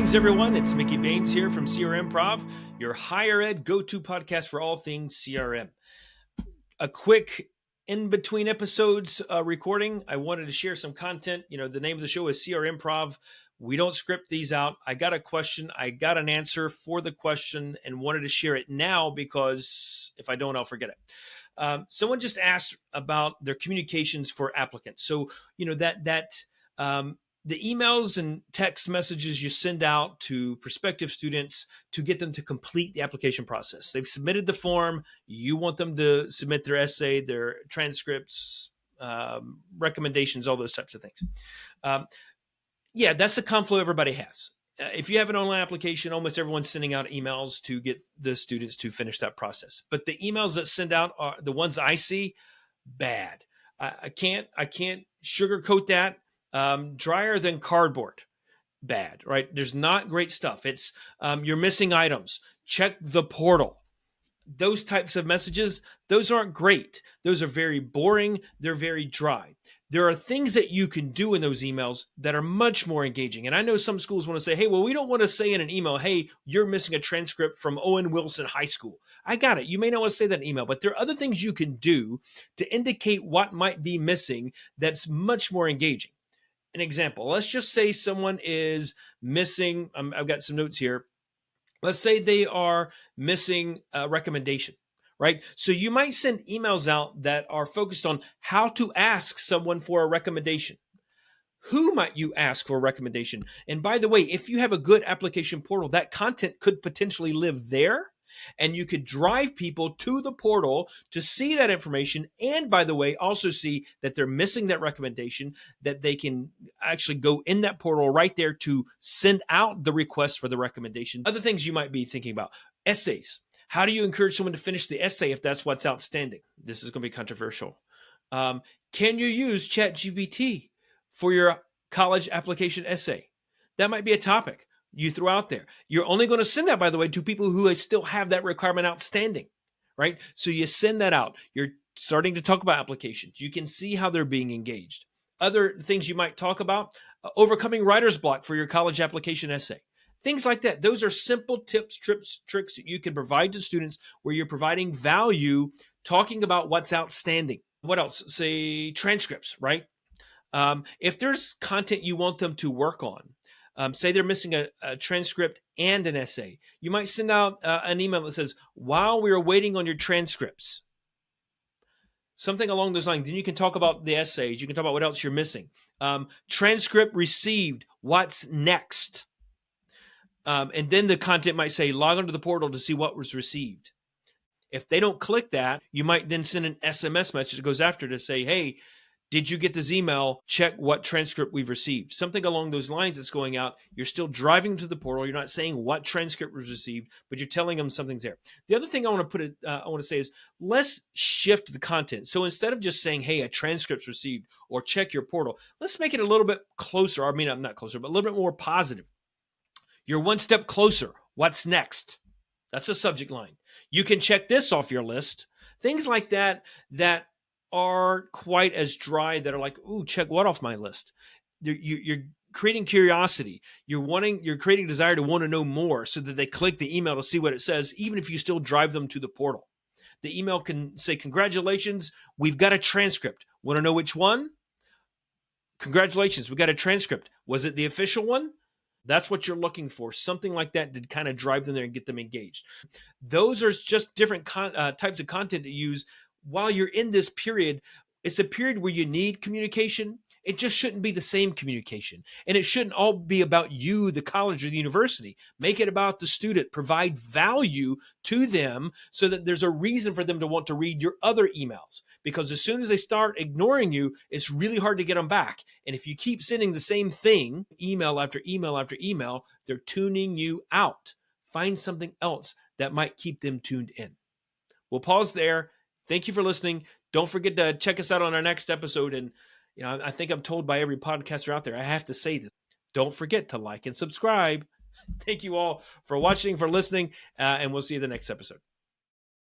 Greetings, everyone. It's Mickey Baines here from CRMprov, your higher ed go-to podcast for all things CRM. A quick in-between episodes recording. I wanted to share some content. The name of the show is CRMprov. We don't script these out. I got a question. I got an answer for the question and wanted to share it now because if I don't, I'll forget it. Someone just asked about their communications for applicants. So, the emails and text messages you send out to prospective students to get them to complete the application process. They've submitted the form. You want them to submit their essay, their transcripts, recommendations, all those types of things. That's the conflow everybody has. If you have an online application, almost everyone's sending out emails to get the students to finish that process. But the emails that send out are the ones I see, bad. I can't sugarcoat that. Drier than cardboard, bad, right? There's not great stuff. It's you're missing items. Check the portal. Those types of messages, those aren't great. Those are very boring. They're very dry. There are things that you can do in those emails that are much more engaging. And I know some schools want to say, hey, well, we don't want to say in an email, hey, you're missing a transcript from Owen Wilson High School. I got it. You may not want to say that in email, but there are other things you can do to indicate what might be missing that's much more engaging. An example, let's just say someone is missing, I've got some notes here. Let's say they are missing a recommendation, right? So you might send emails out that are focused on how to ask someone for a recommendation. Who might you ask for a recommendation? And by the way, if you have a good application portal, that content could potentially live there. And you could drive people to the portal to see that information. And by the way, also see that they're missing that recommendation, that they can actually go in that portal right there to send out the request for the recommendation. Other things you might be thinking about, essays. How do you encourage someone to finish the essay if that's what's outstanding? This is going to be controversial. Can you use ChatGPT for your college application essay? That might be a topic you throw out there. You're only going to send that, by the way, to people who still have that requirement outstanding, right? So you send that out. You're starting to talk about applications. You can see how they're being engaged. Other things you might talk about, overcoming writer's block for your college application essay. Things like that. Those are simple tips, tricks that you can provide to students where you're providing value, talking about what's outstanding. What else? Say transcripts, right? If there's content you want them to work on, say they're missing a transcript and an essay, you might send out an email that says, while we are waiting on your transcripts, something along those lines. Then you can talk about the essays. You can talk about what else you're missing. Transcript received. What's next? And then the content might say, log onto the portal to see what was received. If they don't click that, you might then send an SMS message that goes after to say, hey, did you get this email? Check what transcript we've received. Something along those lines that's going out. You're still driving to the portal. You're not saying what transcript was received, but you're telling them something's there. The other thing I want to say is let's shift the content. So instead of just saying, hey, a transcript's received or check your portal, let's make it a little bit closer. I mean, not closer, but a little bit more positive. You're one step closer. What's next? That's a subject line. You can check this off your list. Things like that aren't quite as dry, that are like, ooh, check what off my list. You're creating curiosity. You're creating desire to want to know more so that they click the email to see what it says, even if you still drive them to the portal. The email can say, congratulations, we've got a transcript. Want to know which one? Congratulations, we got a transcript. Was it the official one? That's what you're looking for. Something like that to kind of drive them there and get them engaged. Those are just different types of content to use while you're in this period. It's a period where you need communication. It just shouldn't be the same communication. And it shouldn't all be about you, the college or the university. Make it about the student. Provide value to them so that there's a reason for them to want to read your other emails. Because as soon as they start ignoring you, it's really hard to get them back. And if you keep sending the same thing, email after email after email, they're tuning you out. Find something else that might keep them tuned in. We'll pause there. Thank you for listening. Don't forget to check us out on our next episode. And I think I'm told by every podcaster out there, I have to say this. Don't forget to like and subscribe. Thank you all for watching, for listening, and we'll see you in the next episode.